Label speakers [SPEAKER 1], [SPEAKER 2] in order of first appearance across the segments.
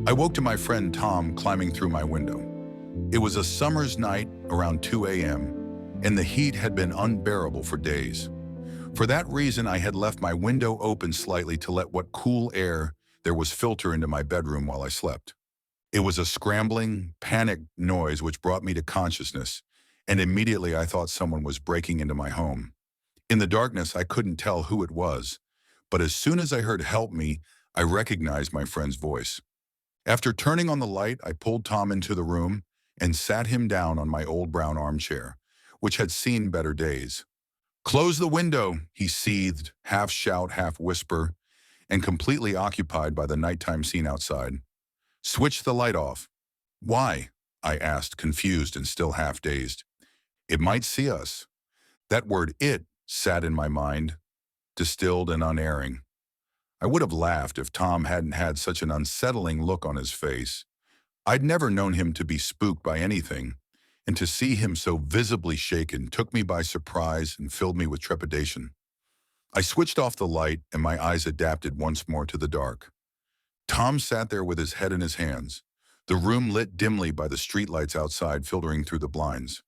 [SPEAKER 1] I woke to my friend Tom climbing through my window. It was a summer's night around 2 a.m., and the heat had been unbearable for days. For that reason, I had left my window open slightly to let what cool air there was filter into my bedroom while I slept. It was a scrambling, panicked noise which brought me to consciousness, and immediately I thought someone was breaking into my home. In the darkness, I couldn't tell who it was, but as soon as I heard "help me," I recognized my friend's voice. After turning on the light, I pulled Tom into the room and sat him down on my old brown armchair, which had seen better days. "Close the window," he seethed, half shout, half whisper, and completely occupied by the nighttime scene outside. "Switch the light off." "Why?" I asked, confused and still half dazed. "It might see us." That word "it" sat in my mind, distilled and unerring. I would have laughed if Tom hadn't had such an unsettling look on his face. I'd never known him to be spooked by anything, and to see him so visibly shaken took me by surprise and filled me with trepidation. I switched off the light and my eyes adapted once more to the dark. Tom sat there with his head in his hands, the room lit dimly by the streetlights outside filtering through the blinds.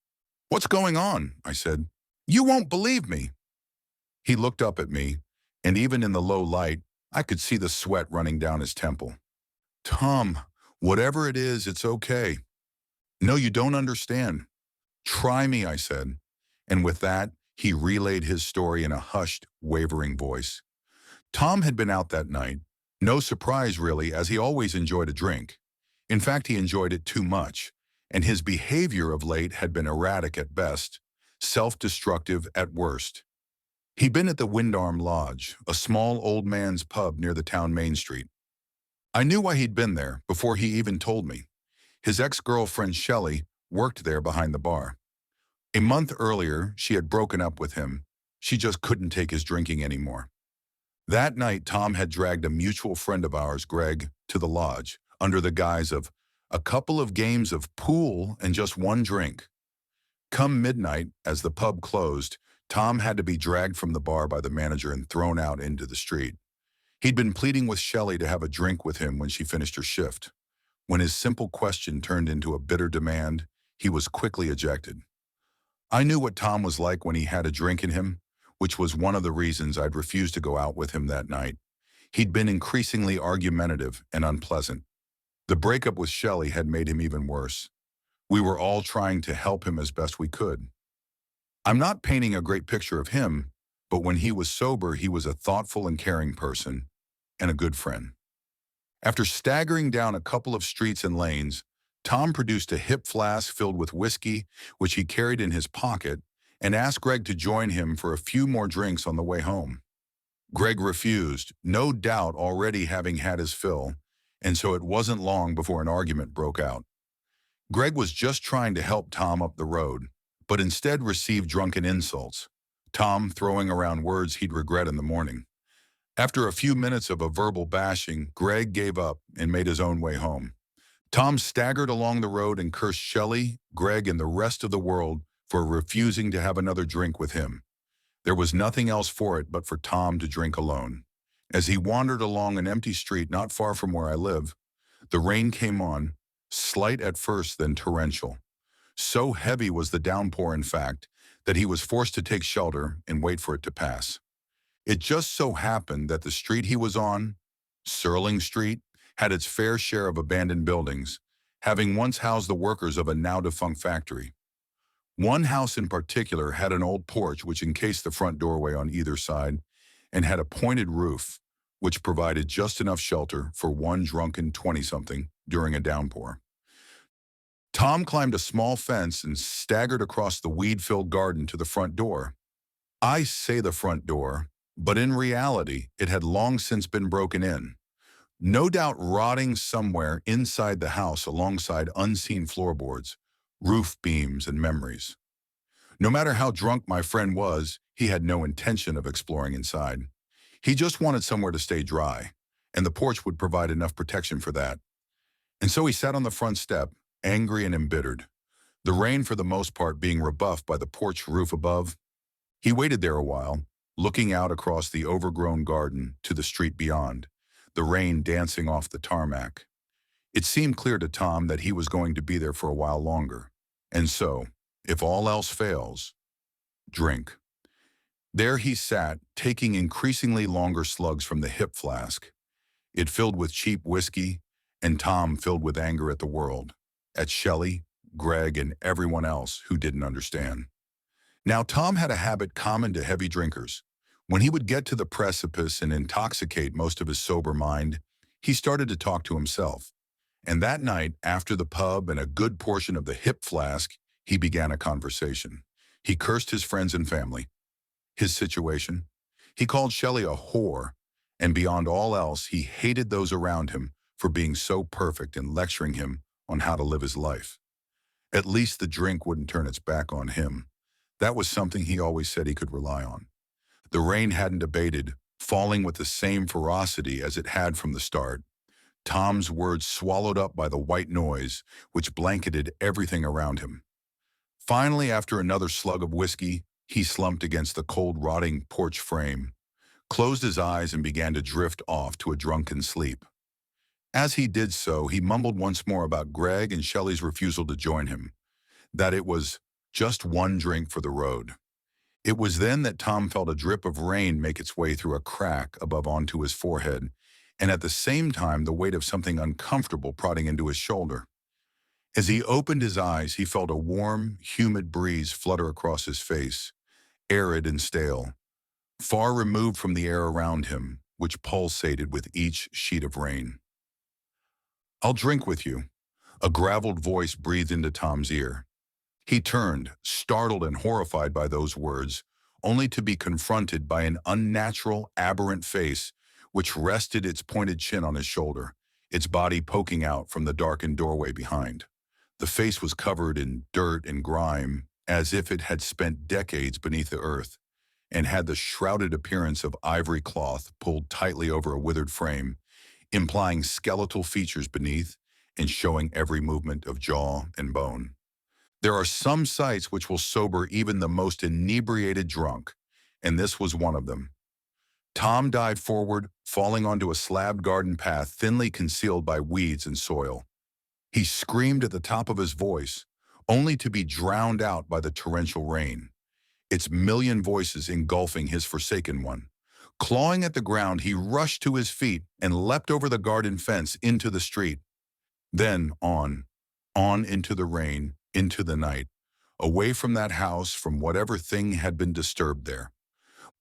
[SPEAKER 1] "What's going on?" I said. "You won't believe me." He looked up at me, and even in the low light, I could see the sweat running down his temple. "Tom, whatever it is, it's okay." "No, you don't understand." "Try me," I said. And with that, he relayed his story in a hushed, wavering voice. Tom had been out that night. No surprise, really, as he always enjoyed a drink. In fact, he enjoyed it too much, and his behavior of late had been erratic at best, self-destructive at worst. He'd been at the Windarm Lodge, a small old man's pub near the town main street. I knew why he'd been there before he even told me. His ex-girlfriend Shelley worked there behind the bar. A month earlier, she had broken up with him. She just couldn't take his drinking anymore. That night, Tom had dragged a mutual friend of ours, Greg, to the lodge under the guise of a couple of games of pool and just one drink. Come midnight, as the pub closed, Tom had to be dragged from the bar by the manager and thrown out into the street. He'd been pleading with Shelley to have a drink with him when she finished her shift. When his simple question turned into a bitter demand, he was quickly ejected. I knew what Tom was like when he had a drink in him, which was one of the reasons I'd refused to go out with him that night. He'd been increasingly argumentative and unpleasant. The breakup with Shelley had made him even worse. We were all trying to help him as best we could. I'm not painting a great picture of him, but when he was sober, he was a thoughtful and caring person, and a good friend. After staggering down a couple of streets and lanes, Tom produced a hip flask filled with whiskey, which he carried in his pocket, and asked Greg to join him for a few more drinks on the way home. Greg refused, no doubt already having had his fill, and so it wasn't long before an argument broke out. Greg was just trying to help Tom up the road, but instead received drunken insults, Tom throwing around words he'd regret in the morning. After a few minutes of a verbal bashing, Greg gave up and made his own way home. Tom staggered along the road and cursed Shelley, Greg, and the rest of the world for refusing to have another drink with him. There was nothing else for it but for Tom to drink alone. As he wandered along an empty street not far from where I live, the rain came on, slight at first, then torrential. So heavy was the downpour, in fact, that he was forced to take shelter and wait for it to pass. It just so happened that the street he was on, Serling Street, had its fair share of abandoned buildings, having once housed the workers of a now-defunct factory. One house in particular had an old porch which encased the front doorway on either side and had a pointed roof, which provided just enough shelter for one drunken 20-something during a downpour. Tom climbed a small fence and staggered across the weed-filled garden to the front door. I say the front door, but in reality, it had long since been broken in, no doubt rotting somewhere inside the house alongside unseen floorboards, roof beams, and memories. No matter how drunk my friend was, he had no intention of exploring inside. He just wanted somewhere to stay dry, and the porch would provide enough protection for that. And so he sat on the front step, angry and embittered, the rain for the most part being rebuffed by the porch roof above. He waited there a while, looking out across the overgrown garden to the street beyond, the rain dancing off the tarmac. It seemed clear to Tom that he was going to be there for a while longer. And so, if all else fails, drink. There he sat, taking increasingly longer slugs from the hip flask. It filled with cheap whiskey, and Tom filled with anger at the world, at Shelley, Greg, and everyone else who didn't understand. Now, Tom had a habit common to heavy drinkers. When he would get to the precipice and intoxicate most of his sober mind, he started to talk to himself. And that night, after the pub and a good portion of the hip flask, he began a conversation. He cursed his friends and family, his situation. He called Shelley a whore, and beyond all else, he hated those around him for being so perfect and lecturing him on how to live his life. At least the drink wouldn't turn its back on him. That was something he always said he could rely on. The rain hadn't abated, falling with the same ferocity as it had from the start. Tom's words swallowed up by the white noise, which blanketed everything around him. Finally, after another slug of whiskey, he slumped against the cold, rotting porch frame, closed his eyes, and began to drift off to a drunken sleep. As he did so, he mumbled once more about Greg and Shelley's refusal to join him, that it was just one drink for the road. It was then that Tom felt a drip of rain make its way through a crack above onto his forehead, and at the same time the weight of something uncomfortable prodding into his shoulder. As he opened his eyes, he felt a warm, humid breeze flutter across his face, arid and stale, far removed from the air around him, which pulsated with each sheet of rain. "I'll drink with you," a graveled voice breathed into Tom's ear. He turned, startled and horrified by those words, only to be confronted by an unnatural, aberrant face which rested its pointed chin on his shoulder, its body poking out from the darkened doorway behind. The face was covered in dirt and grime, as if it had spent decades beneath the earth, and had the shrouded appearance of ivory cloth pulled tightly over a withered frame, implying skeletal features beneath and showing every movement of jaw and bone. There are some sights which will sober even the most inebriated drunk, and this was one of them. Tom dived forward, falling onto a slabbed garden path thinly concealed by weeds and soil. He screamed at the top of his voice, only to be drowned out by the torrential rain, its million voices engulfing his forsaken one. Clawing at the ground, he rushed to his feet and leapt over the garden fence into the street. Then on into the rain, into the night, away from that house, from whatever thing had been disturbed there.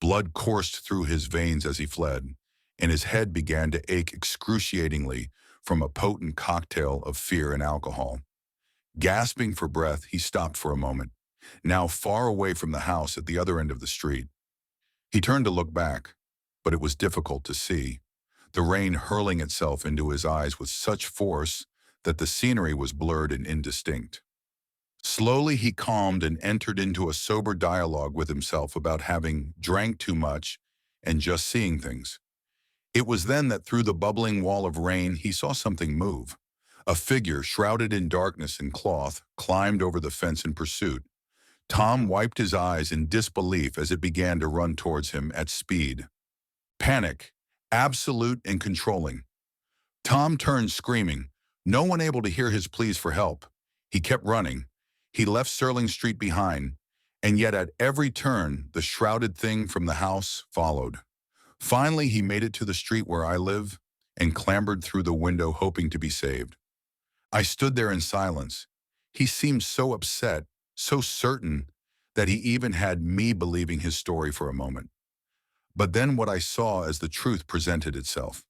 [SPEAKER 1] Blood coursed through his veins as he fled, and his head began to ache excruciatingly from a potent cocktail of fear and alcohol. Gasping for breath, he stopped for a moment, now far away from the house at the other end of the street. He turned to look back, but it was difficult to see, the rain hurling itself into his eyes with such force that the scenery was blurred and indistinct. Slowly he calmed and entered into a sober dialogue with himself about having drank too much and just seeing things. It was then that through the bubbling wall of rain he saw something move. A figure shrouded in darkness and cloth climbed over the fence in pursuit. Tom wiped his eyes in disbelief as it began to run towards him at speed. Panic, absolute and controlling. Tom turned screaming, no one able to hear his pleas for help. He kept running. He left Serling Street behind, and yet at every turn, the shrouded thing from the house followed. Finally, he made it to the street where I live and clambered through the window hoping to be saved. I stood there in silence. He seemed so upset, so certain, that he even had me believing his story for a moment. But then what I saw as the truth presented itself.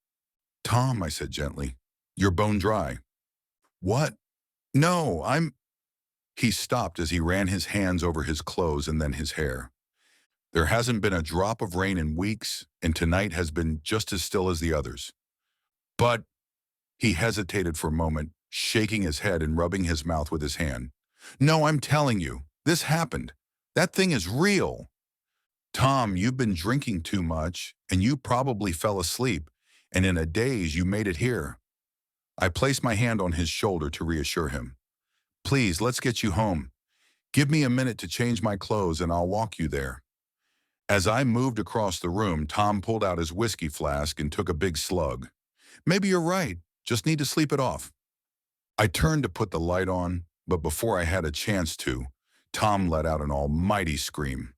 [SPEAKER 1] "Tom," I said gently, "you're bone dry." "What?" "No, I'm—" He stopped as he ran his hands over his clothes and then his hair. "There hasn't been a drop of rain in weeks, and tonight has been just as still as the others." "But—" He hesitated for a moment, shaking his head and rubbing his mouth with his hand. "No, I'm telling you, this happened. That thing is real. Tom, you've been drinking too much, and you probably fell asleep, and in a daze you made it here." I placed my hand on his shoulder to reassure him. "Please, let's get you home. Give me a minute to change my clothes and I'll walk you there." As I moved across the room, Tom pulled out his whiskey flask and took a big slug. "Maybe you're right. Just need to sleep it off." I turned to put the light on, but before I had a chance to, Tom let out an almighty scream.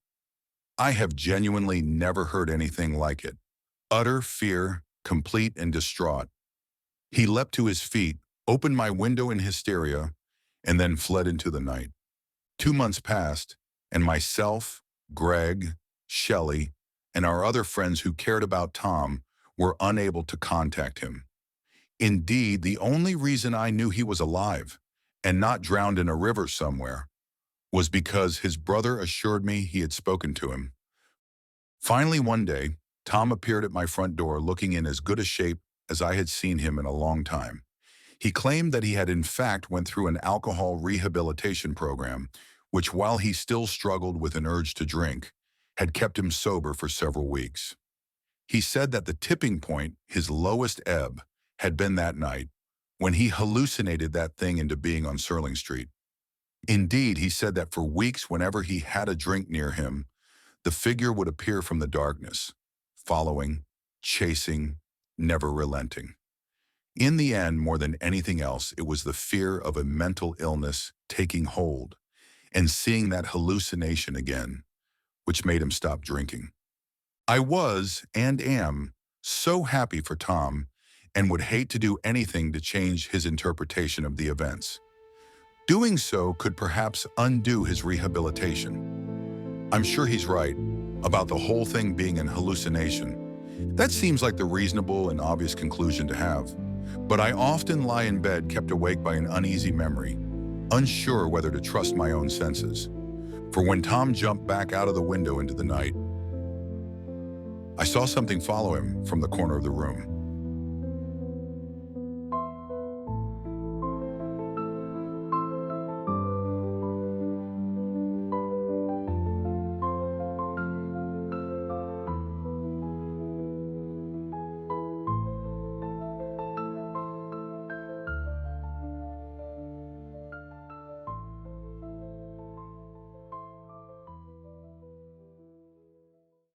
[SPEAKER 1] I have genuinely never heard anything like it. Utter fear, complete and distraught. He leapt to his feet, opened my window in hysteria, and then fled into the night. 2 months passed, and myself, Greg, Shelley, and our other friends who cared about Tom were unable to contact him. Indeed, the only reason I knew he was alive and not drowned in a river somewhere was because his brother assured me he had spoken to him. Finally, one day, Tom appeared at my front door looking in as good a shape as I had seen him in a long time. He claimed that he had in fact went through an alcohol rehabilitation program, which while he still struggled with an urge to drink, had kept him sober for several weeks. He said that the tipping point, his lowest ebb, had been that night, when he hallucinated that thing into being on Serling Street. Indeed, he said that for weeks whenever he had a drink near him, the figure would appear from the darkness, following, chasing, never relenting. In the end, more than anything else, it was the fear of a mental illness taking hold and seeing that hallucination again, which made him stop drinking. I was, and am, so happy for Tom and would hate to do anything to change his interpretation of the events. Doing so could perhaps undo his rehabilitation. I'm sure he's right about the whole thing being an hallucination. That seems like the reasonable and obvious conclusion to have. But I often lie in bed kept awake by an uneasy memory, unsure whether to trust my own senses. For when Tom jumped back out of the window into the night, I saw something follow him from the corner of the room.